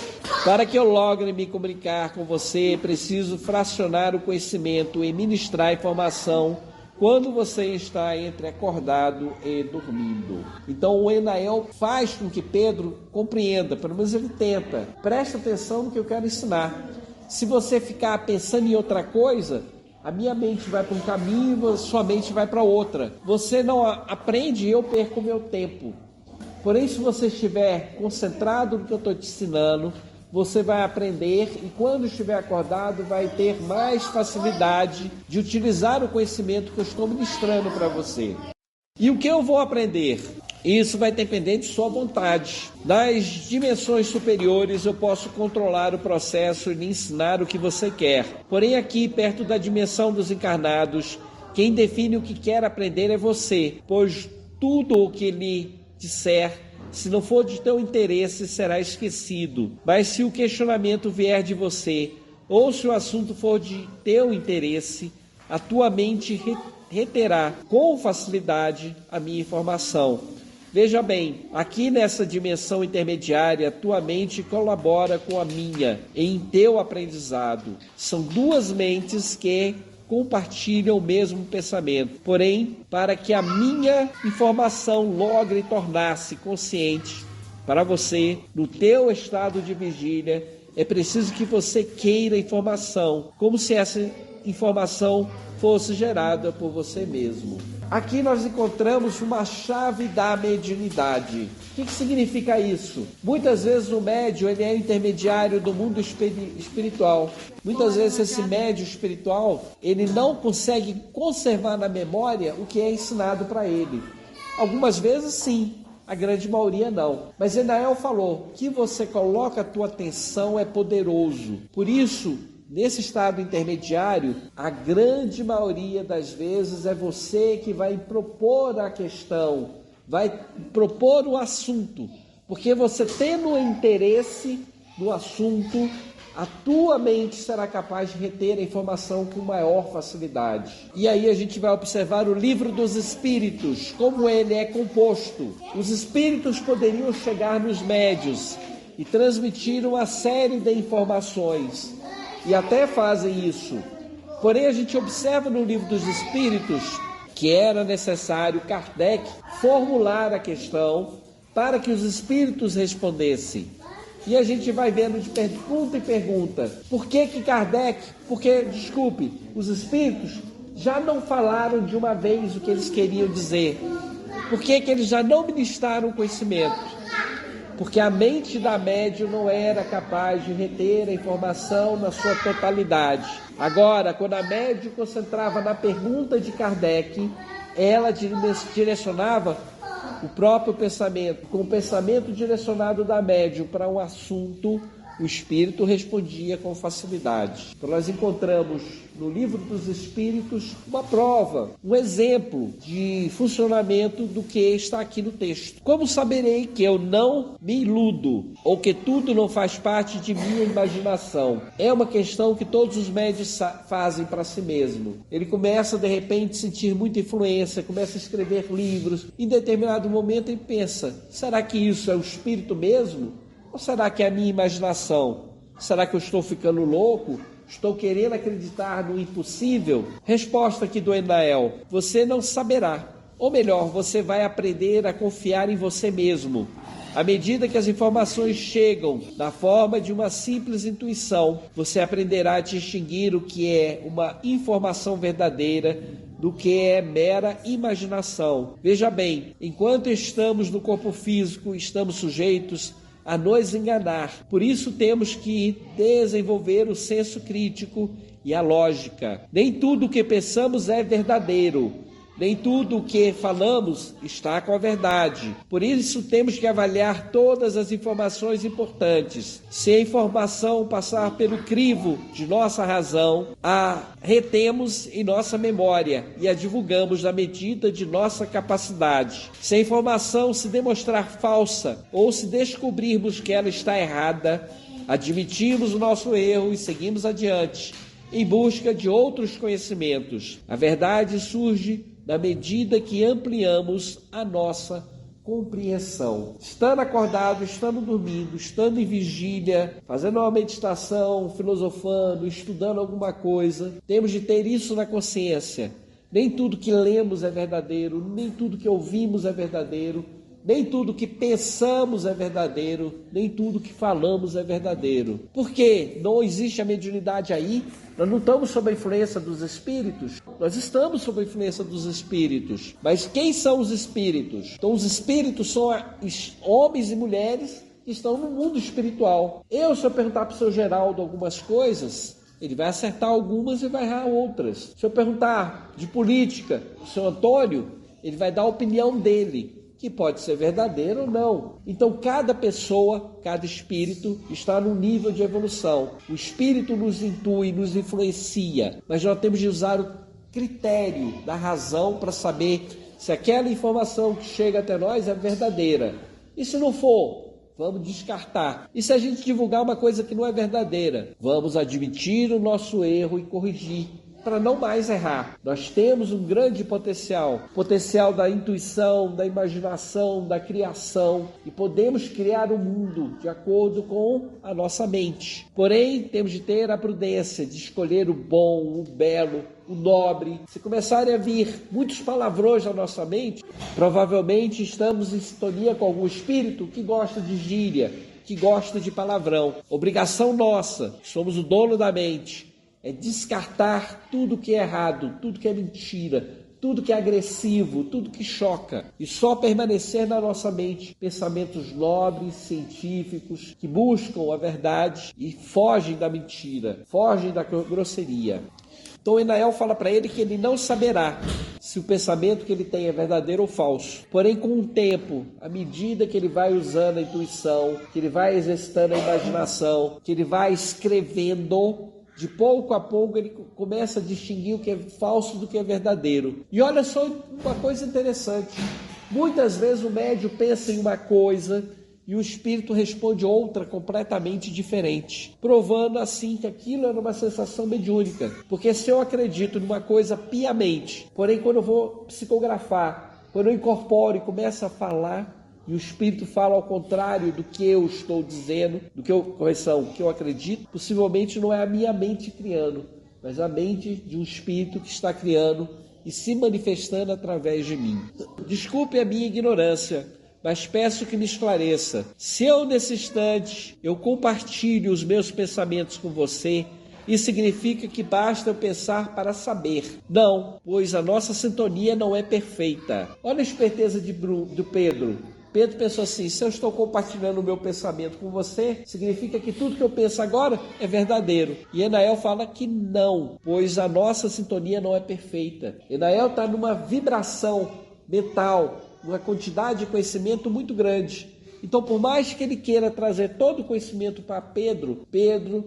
Para que eu logre me comunicar com você, preciso fracionar o conhecimento e ministrar informação quando você está entre acordado e dormindo. Então o Enael faz com que Pedro compreenda, pelo menos ele tenta. Presta atenção no que eu quero ensinar. Se você ficar pensando em outra coisa, a minha mente vai para um caminho e sua mente vai para outra. Você não aprende e eu perco o meu tempo. Porém, se você estiver concentrado no que eu estou te ensinando, você vai aprender e quando estiver acordado vai ter mais facilidade de utilizar o conhecimento que eu estou ministrando para você. E o que eu vou aprender? Isso vai depender de sua vontade. Nas dimensões superiores eu posso controlar o processo e lhe ensinar o que você quer. Porém aqui, perto da dimensão dos encarnados, quem define o que quer aprender é você, pois tudo o que lhe disser, se não for de teu interesse, será esquecido. Mas se o questionamento vier de você, ou se o assunto for de teu interesse, a tua mente reterá com facilidade a minha informação. Veja bem, aqui nessa dimensão intermediária, tua mente colabora com a minha em teu aprendizado. São duas mentes que compartilham o mesmo pensamento. Porém, para que a minha informação logre tornar-se consciente para você, no teu estado de vigília, é preciso que você queira a informação, como se essa informação fosse gerada por você mesmo. Aqui nós encontramos uma chave da mediunidade. O que significa isso? Muitas vezes o médium ele é intermediário do mundo espiritual. Muitas vezes esse médium espiritual ele não consegue conservar na memória o que é ensinado para ele. Algumas vezes sim, a grande maioria não. Mas Enael falou que você coloca a tua atenção é poderoso. Por isso, nesse estado intermediário, a grande maioria das vezes é você que vai propor a questão, vai propor o assunto, porque você tendo interesse no assunto, a tua mente será capaz de reter a informação com maior facilidade. E aí a gente vai observar o livro dos espíritos, como ele é composto. Os espíritos poderiam chegar nos médios e transmitir uma série de informações, e até fazem isso. Porém, a gente observa no livro dos Espíritos que era necessário Kardec formular a questão para que os Espíritos respondessem. E a gente vai vendo de pergunta em pergunta. Por que Kardec? Porque, desculpe, os Espíritos já não falaram de uma vez o que eles queriam dizer. Por que eles já não ministraram conhecimento? Porque a mente da médium não era capaz de reter a informação na sua totalidade. Agora, quando a médium concentrava na pergunta de Kardec, ela direcionava o próprio pensamento. Com o pensamento direcionado da médium para um assunto, o espírito respondia com facilidade. Então nós encontramos no livro dos Espíritos uma prova, um exemplo de funcionamento do que está aqui no texto. Como saberei que eu não me iludo ou que tudo não faz parte de minha imaginação? É uma questão que todos os médiuns fazem para si mesmo. Ele começa de repente a sentir muita influência, começa a escrever livros. Em determinado momento ele pensa, será que isso é o espírito mesmo? Ou será que é a minha imaginação? Será que eu estou ficando louco? Estou querendo acreditar no impossível? Resposta aqui do Enael: você não saberá. Ou melhor, você vai aprender a confiar em você mesmo. À medida que as informações chegam na forma de uma simples intuição, você aprenderá a distinguir o que é uma informação verdadeira do que é mera imaginação. Veja bem, enquanto estamos no corpo físico, estamos sujeitos a nos enganar. Por isso temos que desenvolver o senso crítico e a lógica. Nem tudo o que pensamos é verdadeiro. Nem tudo o que falamos está com a verdade. Por isso temos que avaliar todas as informações importantes. Se a informação passar pelo crivo de nossa razão, a retemos em nossa memória e a divulgamos na medida de nossa capacidade. Se a informação se demonstrar falsa ou se descobrirmos que ela está errada, admitimos o nosso erro e seguimos adiante em busca de outros conhecimentos. A verdade surge na medida que ampliamos a nossa compreensão. Estando acordado, estando dormindo, estando em vigília, fazendo uma meditação, filosofando, estudando alguma coisa, temos de ter isso na consciência. Nem tudo que lemos é verdadeiro, nem tudo que ouvimos é verdadeiro, nem tudo que pensamos é verdadeiro, nem tudo que falamos é verdadeiro. Por quê? Não existe a mediunidade aí? Nós não estamos sob a influência dos espíritos? Nós estamos sob a influência dos espíritos. Mas quem são os espíritos? Então os espíritos são homens e mulheres que estão no mundo espiritual. Se eu perguntar para o seu Geraldo algumas coisas, ele vai acertar algumas e vai errar outras. Se eu perguntar de política para o seu Antônio, ele vai dar a opinião dele, que pode ser verdadeira ou não. Então, cada pessoa, cada espírito está num nível de evolução. O espírito nos intui, nos influencia, mas nós temos de usar o critério da razão para saber se aquela informação que chega até nós é verdadeira. E se não for, vamos descartar. E se a gente divulgar uma coisa que não é verdadeira, vamos admitir o nosso erro e corrigir, para não mais errar. Nós temos um grande potencial da intuição, da imaginação, da criação, e podemos criar um mundo de acordo com a nossa mente. Porém, temos de ter a prudência de escolher o bom, o belo, o nobre. Se começarem a vir muitos palavrões na nossa mente, provavelmente estamos em sintonia com algum espírito que gosta de gíria, que gosta de palavrão. Obrigação nossa, somos o dono da mente, é descartar tudo que é errado, tudo que é mentira, tudo que é agressivo, tudo que choca, e só permanecer na nossa mente pensamentos nobres, científicos, que buscam a verdade e fogem da mentira, fogem da grosseria. Então Enael fala para ele que ele não saberá se o pensamento que ele tem é verdadeiro ou falso. Porém, com o tempo, à medida que ele vai usando a intuição, que ele vai exercitando a imaginação, que ele vai escrevendo, de pouco a pouco ele começa a distinguir o que é falso do que é verdadeiro. E olha só uma coisa interessante. Muitas vezes o médium pensa em uma coisa e o espírito responde outra completamente diferente, provando assim que aquilo era uma sensação mediúnica. Porque se eu acredito numa coisa piamente, porém quando eu vou psicografar, quando eu incorporo e começo a falar, e o espírito fala ao contrário do que eu estou dizendo, do que eu acredito, possivelmente não é a minha mente criando, mas a mente de um espírito que está criando e se manifestando através de mim. Desculpe a minha ignorância, mas peço que me esclareça. Se eu, nesse instante, eu compartilho os meus pensamentos com você, isso significa que basta eu pensar para saber. Não, pois a nossa sintonia não é perfeita. Olha a esperteza do Pedro. Pedro pensou assim: se eu estou compartilhando o meu pensamento com você, significa que tudo que eu penso agora é verdadeiro. E Enael fala que não, pois a nossa sintonia não é perfeita. Enael está numa vibração mental, uma quantidade de conhecimento muito grande. Então, por mais que ele queira trazer todo o conhecimento para Pedro,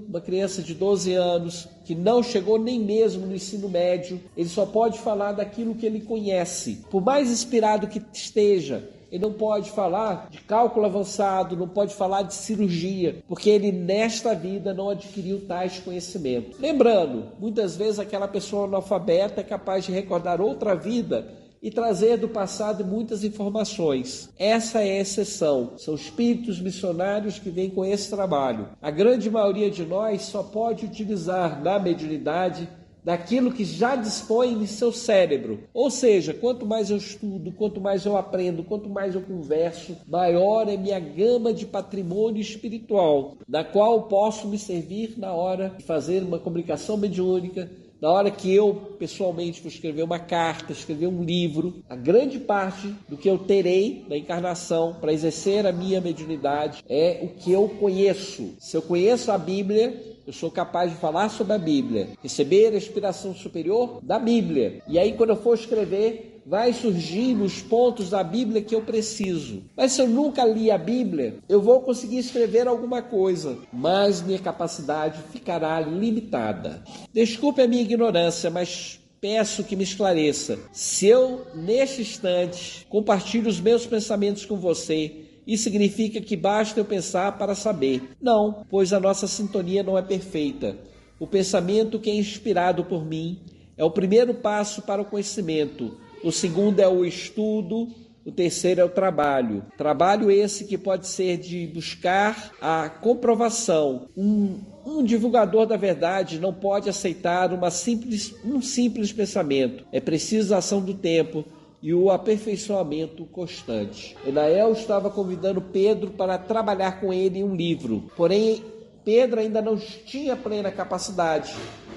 uma criança de 12 anos, que não chegou nem mesmo no ensino médio, ele só pode falar daquilo que ele conhece. Por mais inspirado que esteja, ele não pode falar de cálculo avançado, não pode falar de cirurgia, porque ele nesta vida não adquiriu tais conhecimentos. Lembrando, muitas vezes aquela pessoa analfabeta é capaz de recordar outra vida e trazer do passado muitas informações. Essa é a exceção. São espíritos missionários que vêm com esse trabalho. A grande maioria de nós só pode utilizar na mediunidade daquilo que já dispõe em seu cérebro. Ou seja, quanto mais eu estudo, quanto mais eu aprendo, quanto mais eu converso, maior é minha gama de patrimônio espiritual, da qual posso me servir na hora de fazer uma comunicação mediúnica, na hora que eu, pessoalmente, vou escrever uma carta, escrever um livro. A grande parte do que eu terei na encarnação para exercer a minha mediunidade é o que eu conheço. Se eu conheço a Bíblia, eu sou capaz de falar sobre a Bíblia, receber a inspiração superior da Bíblia. E aí, quando eu for escrever, vai surgir nos pontos da Bíblia que eu preciso. Mas se eu nunca li a Bíblia, eu vou conseguir escrever alguma coisa, mas minha capacidade ficará limitada. Desculpe a minha ignorância, mas peço que me esclareça. Se eu, neste instante, compartilho os meus pensamentos com você, isso significa que basta eu pensar para saber. Não, pois a nossa sintonia não é perfeita. O pensamento que é inspirado por mim é o primeiro passo para o conhecimento. O segundo é o estudo. O terceiro é o trabalho. Trabalho esse que pode ser de buscar a comprovação. Um divulgador da verdade não pode aceitar um simples pensamento. É preciso a ação do tempo e o aperfeiçoamento constante. Enael estava convidando Pedro para trabalhar com ele em um livro. Porém, Pedro ainda não tinha plena capacidade,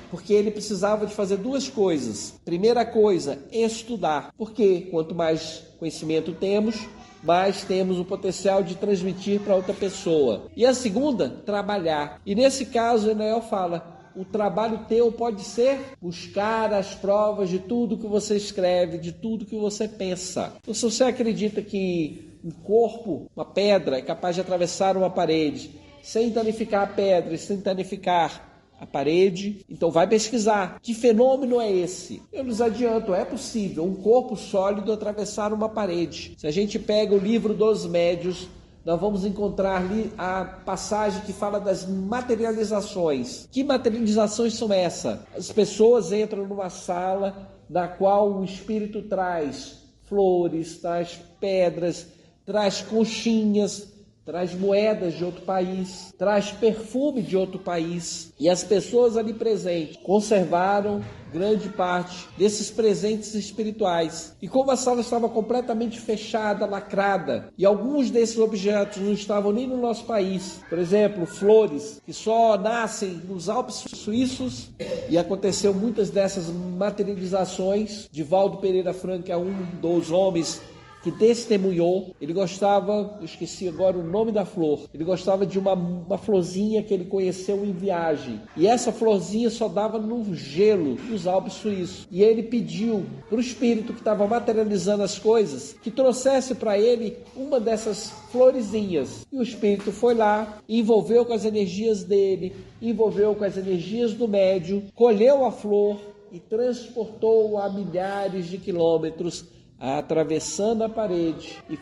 porque ele precisava de fazer duas coisas. Primeira coisa, estudar. Porque quanto mais conhecimento temos, mas temos o potencial de transmitir para outra pessoa. E a segunda, trabalhar. E nesse caso, Enoel fala, o trabalho teu pode ser buscar as provas de tudo que você escreve, de tudo que você pensa. Então, se você acredita que um corpo, uma pedra, é capaz de atravessar uma parede, sem danificar a pedra e sem danificar a parede, então vai pesquisar. Que fenômeno é esse? Eu lhes adianto, é possível um corpo sólido atravessar uma parede. Se a gente pega o livro dos médiuns, nós vamos encontrar ali a passagem que fala das materializações. Que materializações são essas? As pessoas entram numa sala na qual o espírito traz flores, traz pedras, traz conchinhas, traz moedas de outro país, traz perfume de outro país. E as pessoas ali presentes conservaram grande parte desses presentes espirituais. E como a sala estava completamente fechada, lacrada, e alguns desses objetos não estavam nem no nosso país, por exemplo, flores que só nascem nos Alpes suíços, e aconteceu muitas dessas materializações. Divaldo Pereira Franco é um dos homens que testemunhou. Ele gostava, eu esqueci agora o nome da flor, ele gostava de uma florzinha que ele conheceu em viagem, e essa florzinha só dava no gelo dos Alpes suíços, e ele pediu para o espírito que estava materializando as coisas, que trouxesse para ele uma dessas florezinhas, e o espírito foi lá, envolveu com as energias dele, envolveu com as energias do médium, colheu a flor e transportou a milhares de quilômetros, atravessando a parede e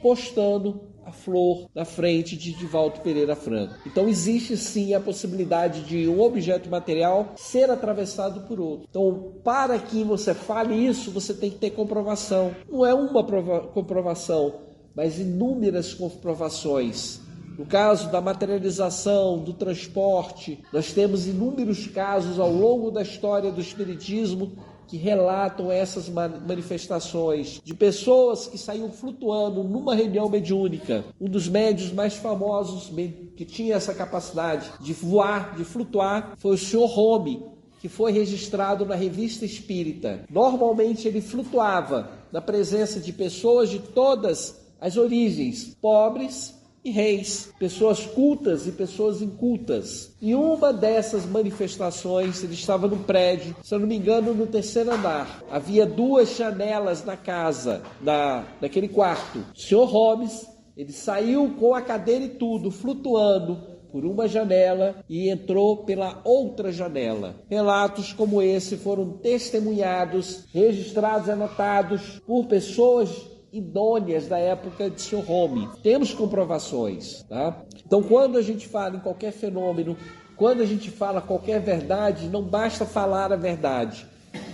postando a flor na frente de Divaldo Pereira Franco. Então existe sim a possibilidade de um objeto material ser atravessado por outro. Então, para que você fale isso, você tem que ter comprovação. Não é uma comprovação, mas inúmeras comprovações. No caso da materialização, do transporte, nós temos inúmeros casos ao longo da história do espiritismo que relatam essas manifestações de pessoas que saíam flutuando numa reunião mediúnica. Um dos médiuns mais famosos que tinha essa capacidade de voar, de flutuar, foi o Sr. Rome, que foi registrado na Revista Espírita. Normalmente ele flutuava na presença de pessoas de todas as origens, pobres e reis, pessoas cultas e pessoas incultas. Em uma dessas manifestações, ele estava no prédio, se eu não me engano, no 3º andar. Havia 2 janelas na casa, naquele quarto. O Sr. Holmes, ele saiu com a cadeira e tudo, flutuando por uma janela e entrou pela outra janela. Relatos como esse foram testemunhados, registrados e anotados por pessoas idôneas da época de Sr. Home. Temos comprovações, tá? Então, quando a gente fala em qualquer fenômeno, quando a gente fala qualquer verdade, não basta falar a verdade.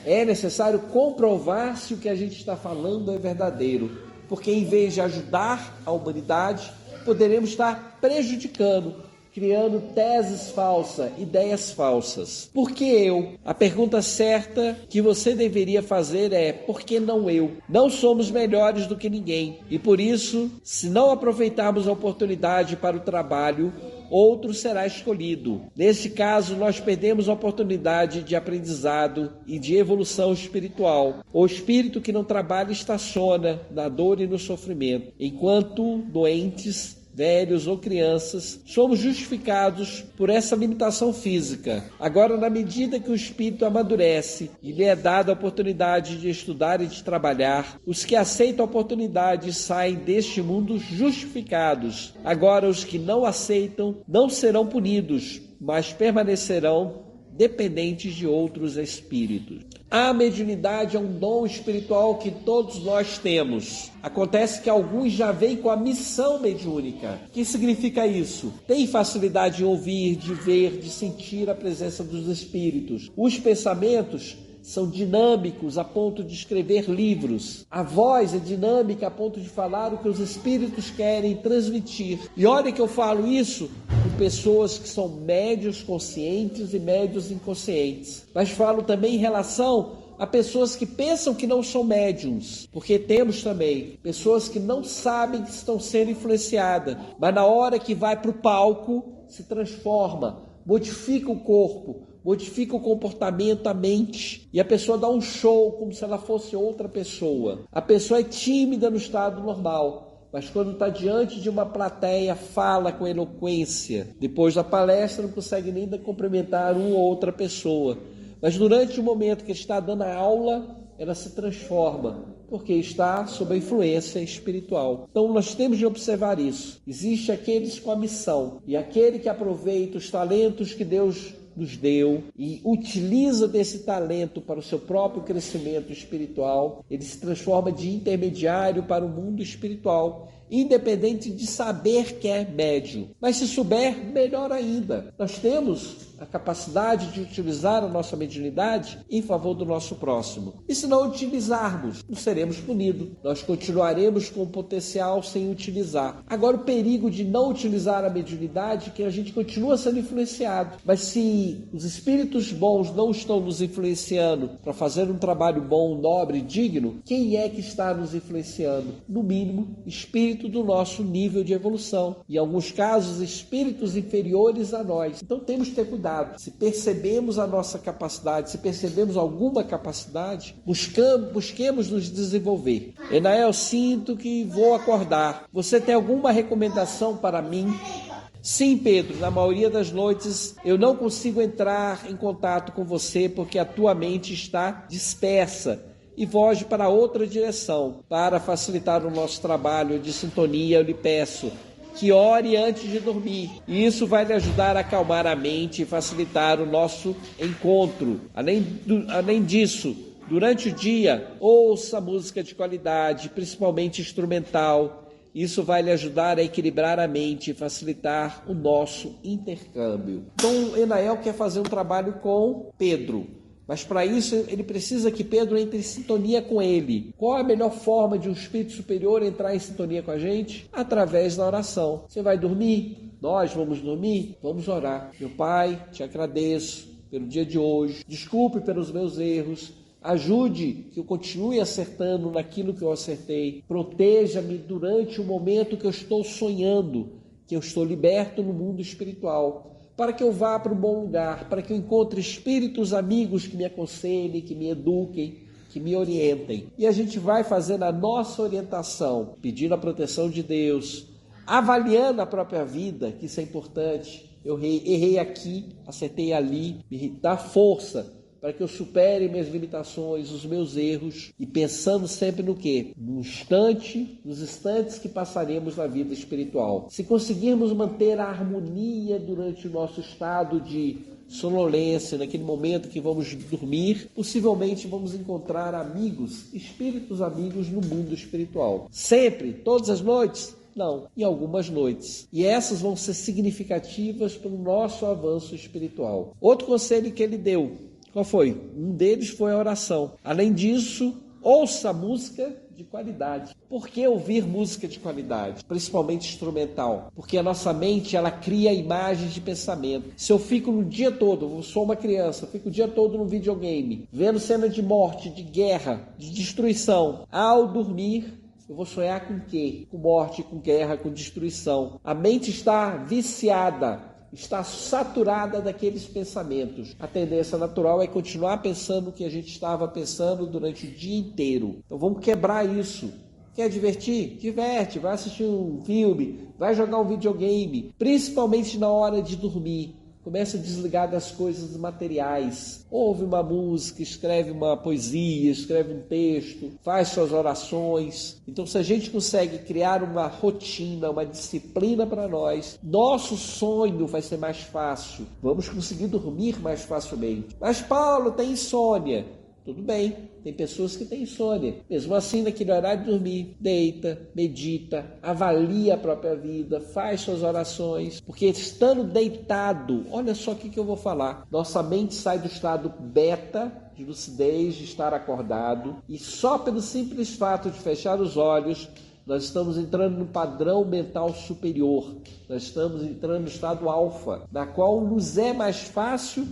É necessário comprovar se o que a gente está falando é verdadeiro, porque em vez de ajudar a humanidade, poderemos estar prejudicando, criando teses falsas, ideias falsas. Por que eu? A pergunta certa que você deveria fazer é: por que não eu? Não somos melhores do que ninguém. E por isso, se não aproveitarmos a oportunidade para o trabalho, outro será escolhido. Nesse caso, nós perdemos a oportunidade de aprendizado e de evolução espiritual. O espírito que não trabalha estaciona na dor e no sofrimento, enquanto doentes, velhos ou crianças, somos justificados por essa limitação física. Agora, na medida que o espírito amadurece e lhe é dada a oportunidade de estudar e de trabalhar, os que aceitam a oportunidade saem deste mundo justificados. Agora, os que não aceitam não serão punidos, mas permanecerão dependentes de outros espíritos. A mediunidade é um dom espiritual que todos nós temos. Acontece que alguns já vêm com a missão mediúnica. O que significa isso? Tem facilidade de ouvir, de ver, de sentir a presença dos espíritos. Os pensamentos são dinâmicos a ponto de escrever livros. A voz é dinâmica a ponto de falar o que os espíritos querem transmitir. E olha que eu falo isso com pessoas que são médios conscientes e médios inconscientes. Mas falo também em relação a pessoas que pensam que não são médiums, porque temos também pessoas que não sabem que estão sendo influenciadas, mas na hora que vai para o palco se transforma, modifica o corpo, modifica o comportamento, a mente, e a pessoa dá um show como se ela fosse outra pessoa. A pessoa é tímida no estado normal, mas quando está diante de uma plateia, fala com eloquência. Depois da palestra, não consegue nem cumprimentar uma ou outra pessoa. Mas durante o momento que está dando a aula, ela se transforma, porque está sob a influência espiritual. Então nós temos de observar isso. Existe aqueles com a missão, e aquele que aproveita os talentos que Deus nos deu e utiliza desse talento para o seu próprio crescimento espiritual, ele se transforma de intermediário para o mundo espiritual, independente de saber que é médium. Mas se souber, melhor ainda. Nós temos a capacidade de utilizar a nossa mediunidade em favor do nosso próximo. E se não utilizarmos, não seremos punidos. Nós continuaremos com o potencial sem utilizar. Agora, o perigo de não utilizar a mediunidade é que a gente continua sendo influenciado. Mas se os espíritos bons não estão nos influenciando para fazer um trabalho bom, nobre e digno, quem é que está nos influenciando? No mínimo, espírito do nosso nível de evolução. Em alguns casos, espíritos inferiores a nós. Então temos que ter cuidado. Se percebemos a nossa capacidade, se percebemos alguma capacidade, busquemos nos desenvolver. Enael, sinto que vou acordar. Você tem alguma recomendação para mim? Sim, Pedro, na maioria das noites eu não consigo entrar em contato com você porque a tua mente está dispersa e foge para outra direção. Para facilitar o nosso trabalho de sintonia, eu lhe peço que ore antes de dormir. E isso vai lhe ajudar a acalmar a mente e facilitar o nosso encontro. Além disso, durante o dia, ouça música de qualidade, principalmente instrumental. Isso vai lhe ajudar a equilibrar a mente e facilitar o nosso intercâmbio. Então, Enael quer fazer um trabalho com Pedro. Mas para isso ele precisa que Pedro entre em sintonia com ele. Qual é a melhor forma de um espírito superior entrar em sintonia com a gente? Através da oração. Você vai dormir? Nós vamos dormir? Vamos orar. Meu Pai, te agradeço pelo dia de hoje. Desculpe pelos meus erros. Ajude que eu continue acertando naquilo que eu acertei. Proteja-me durante o momento que eu estou sonhando, que eu estou liberto no mundo espiritual, para que eu vá para um bom lugar, para que eu encontre espíritos amigos que me aconselhem, que me eduquem, que me orientem. E a gente vai fazendo a nossa orientação, pedindo a proteção de Deus, avaliando a própria vida, que isso é importante. Eu errei aqui, acertei ali, me dá força para que eu supere minhas limitações, os meus erros, e pensando sempre no quê? Nos instantes que passaremos na vida espiritual. Se conseguirmos manter a harmonia durante o nosso estado de sonolência, naquele momento que vamos dormir, possivelmente vamos encontrar amigos, espíritos amigos no mundo espiritual. Sempre, todas as noites? Não, em algumas noites. E essas vão ser significativas para o nosso avanço espiritual. Outro conselho que ele deu, qual foi? Um deles foi a oração. Além disso, ouça música de qualidade. Por que ouvir música de qualidade? Principalmente instrumental. Porque a nossa mente, ela cria imagens de pensamento. Se eu fico no dia todo, eu sou uma criança, fico o dia todo no videogame, vendo cena de morte, de guerra, de destruição, ao dormir, eu vou sonhar com o quê? Com morte, com guerra, com destruição. A mente está viciada, está saturada daqueles pensamentos. A tendência natural é continuar pensando o que a gente estava pensando durante o dia inteiro. Então vamos quebrar isso. Quer divertir? Diverte, vai assistir um filme, vai jogar um videogame, principalmente na hora de dormir. Começa a desligar das coisas materiais. Ouve uma música, escreve uma poesia, escreve um texto, faz suas orações. Então, se a gente consegue criar uma rotina, uma disciplina para nós, nosso sonho vai ser mais fácil. Vamos conseguir dormir mais facilmente. Mas, Paulo, tem insônia. Tudo bem, tem pessoas que têm insônia. Mesmo assim, naquele horário de dormir, deita, medita, avalia a própria vida, faz suas orações. Porque estando deitado, olha só o que eu vou falar. Nossa mente sai do estado beta, de lucidez, de estar acordado. E só pelo simples fato de fechar os olhos, nós estamos entrando no padrão mental superior. Nós estamos entrando no estado alfa, na qual nos é mais fácil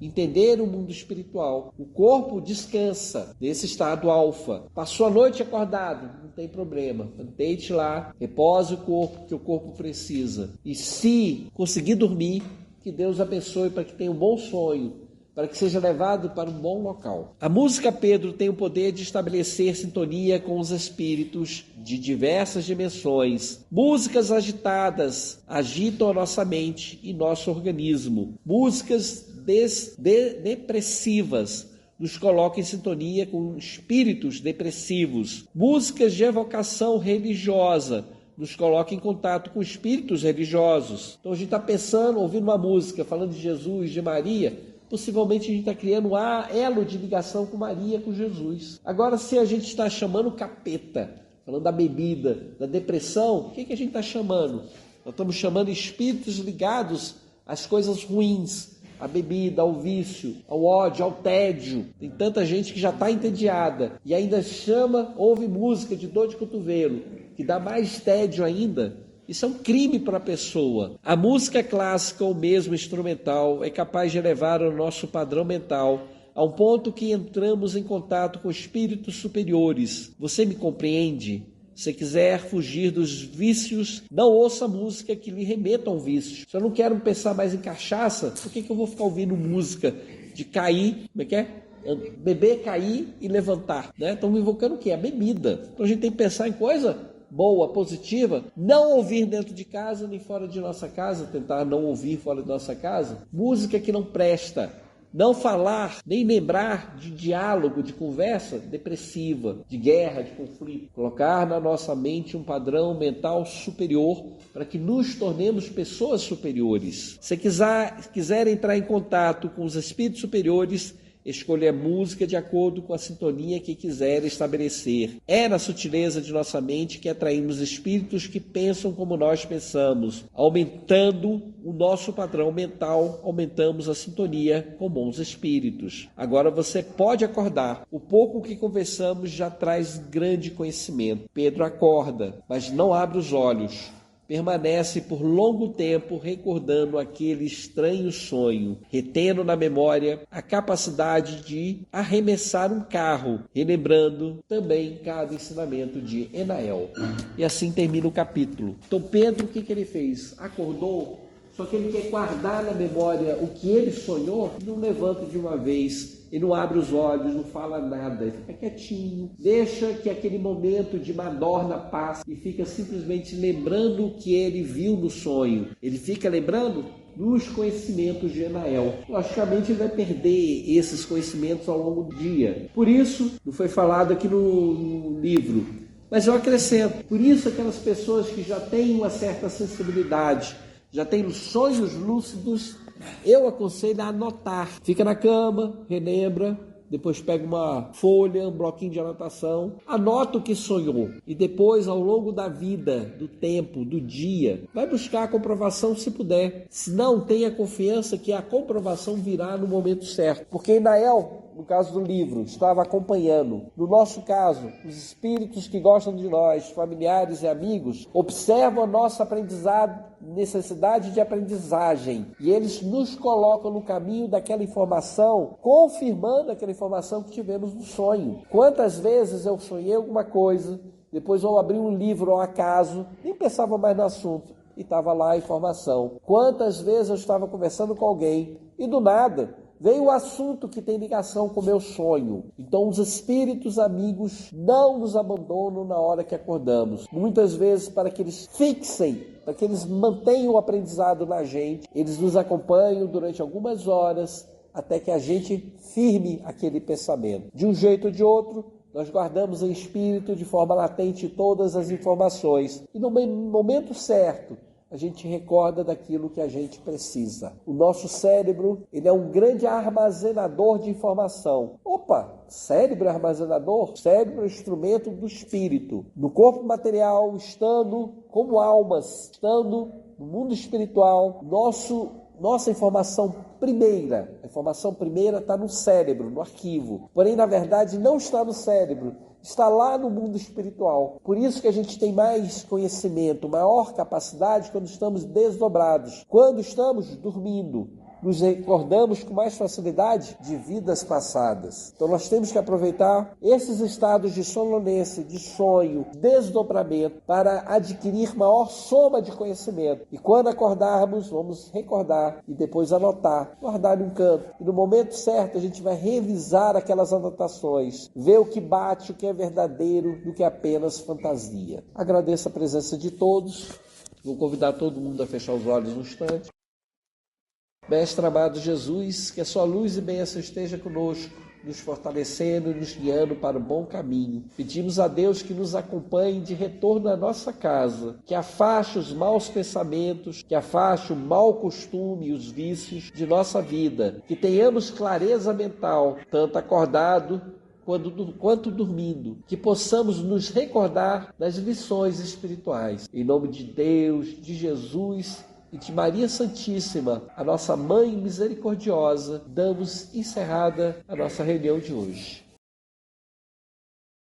entender o mundo espiritual. O corpo descansa nesse estado alfa. Passou a noite acordado, não tem problema. Deite lá, repose o corpo, que o corpo precisa. E se conseguir dormir, que Deus abençoe para que tenha um bom sonho. para que seja levado para um bom local. A música, Pedro, tem o poder de estabelecer sintonia com os espíritos de diversas dimensões. Músicas agitadas agitam a nossa mente e nosso organismo. Músicas depressivas nos colocam em sintonia com espíritos depressivos. Músicas de evocação religiosa nos colocam em contato com espíritos religiosos. Então a gente está pensando, ouvindo uma música falando de Jesus, de Maria, possivelmente a gente está criando um elo de ligação com Maria, com Jesus. Agora, se a gente está chamando capeta, falando da bebida, da depressão, o que a gente está chamando? Nós estamos chamando espíritos ligados às coisas ruins, à bebida, ao vício, ao ódio, ao tédio. Tem tanta gente que já está entediada e ainda ouve música de dor de cotovelo, que dá mais tédio ainda. Isso é um crime para a pessoa. A música clássica ou mesmo instrumental é capaz de elevar o nosso padrão mental a um ponto que entramos em contato com espíritos superiores. Você me compreende? Se quiser fugir dos vícios, não ouça música que lhe remeta ao vício. Se eu não quero pensar mais em cachaça, por que eu vou ficar ouvindo música de cair, como é que é? Beber, cair e levantar, né? Estão invocando o quê? A bebida. Então a gente tem que pensar em coisa boa, positiva, não ouvir dentro de casa nem fora de nossa casa, tentar não ouvir fora de nossa casa, música que não presta, não falar, nem lembrar de diálogo, de conversa depressiva, de guerra, de conflito, colocar na nossa mente um padrão mental superior para que nos tornemos pessoas superiores. Se quiser entrar em contato com os espíritos superiores, escolher a música de acordo com a sintonia que quiser estabelecer. É na sutileza de nossa mente que atraímos espíritos que pensam como nós pensamos. Aumentando o nosso padrão mental, aumentamos a sintonia com bons espíritos. Agora você pode acordar. O pouco que conversamos já traz grande conhecimento. Pedro acorda, mas não abre os olhos. Permanece por longo tempo recordando aquele estranho sonho, retendo na memória a capacidade de arremessar um carro, relembrando também cada ensinamento de Enael. E assim termina o capítulo. Então Pedro, o que ele fez? Acordou, só que ele quer guardar na memória o que ele sonhou, não levanta de uma vez. Ele não abre os olhos, não fala nada, ele fica quietinho, deixa que aquele momento de madorna passe e fica simplesmente lembrando o que ele viu no sonho. Ele fica lembrando dos conhecimentos de Enael. Logicamente ele vai perder esses conhecimentos ao longo do dia. Por isso, não foi falado aqui no livro, mas eu acrescento, por isso aquelas pessoas que já têm uma certa sensibilidade, já têm sonhos lúcidos, eu aconselho a anotar. Fica na cama, relembra, depois pega uma folha, um bloquinho de anotação, anota o que sonhou e depois, ao longo da vida, do tempo, do dia, vai buscar a comprovação se puder. Se não, tenha confiança que a comprovação virá no momento certo. Porque Enael, no caso do livro, estava acompanhando. No nosso caso, os espíritos que gostam de nós, familiares e amigos, observam a nossa aprendizado, necessidade de aprendizagem, e eles nos colocam no caminho daquela informação, confirmando aquela informação que tivemos no sonho. Quantas vezes eu sonhei alguma coisa, depois eu abri um livro ao acaso, nem pensava mais no assunto, e estava lá a informação. Quantas vezes eu estava conversando com alguém, e do nada veio o assunto que tem ligação com o meu sonho. Então os espíritos amigos não nos abandonam na hora que acordamos. Muitas vezes, para que eles fixem, para que eles mantenham o aprendizado na gente, eles nos acompanham durante algumas horas até que a gente firme aquele pensamento. De um jeito ou de outro, nós guardamos em espírito de forma latente todas as informações. E no momento certo, a gente recorda daquilo que a gente precisa. O nosso cérebro, ele é um grande armazenador de informação. Opa, cérebro é armazenador? Cérebro é instrumento do espírito. No corpo material, estando como almas, estando no mundo espiritual, nossa informação primeira, a informação primeira está no cérebro, no arquivo. Porém, na verdade, não está no cérebro, está lá no mundo espiritual. Por isso que a gente tem mais conhecimento, maior capacidade quando estamos desdobrados, quando estamos dormindo. nos recordamos com mais facilidade de vidas passadas. Então nós temos que aproveitar esses estados de sonolência, de sonho, desdobramento, para adquirir maior soma de conhecimento. E quando acordarmos, vamos recordar e depois anotar, guardar em um canto. E no momento certo a gente vai revisar aquelas anotações, ver o que bate, o que é verdadeiro, do que é apenas fantasia. Agradeço a presença de todos. Vou convidar todo mundo a fechar os olhos um instante. Mestre amado Jesus, que a sua luz e bênção esteja conosco, nos fortalecendo e nos guiando para o bom caminho. Pedimos a Deus que nos acompanhe de retorno à nossa casa, que afaste os maus pensamentos, que afaste o mau costume e os vícios de nossa vida, que tenhamos clareza mental, tanto acordado quanto dormindo, que possamos nos recordar das lições espirituais. Em nome de Deus, de Jesus e de Maria Santíssima, a nossa Mãe misericordiosa, damos encerrada a nossa reunião de hoje.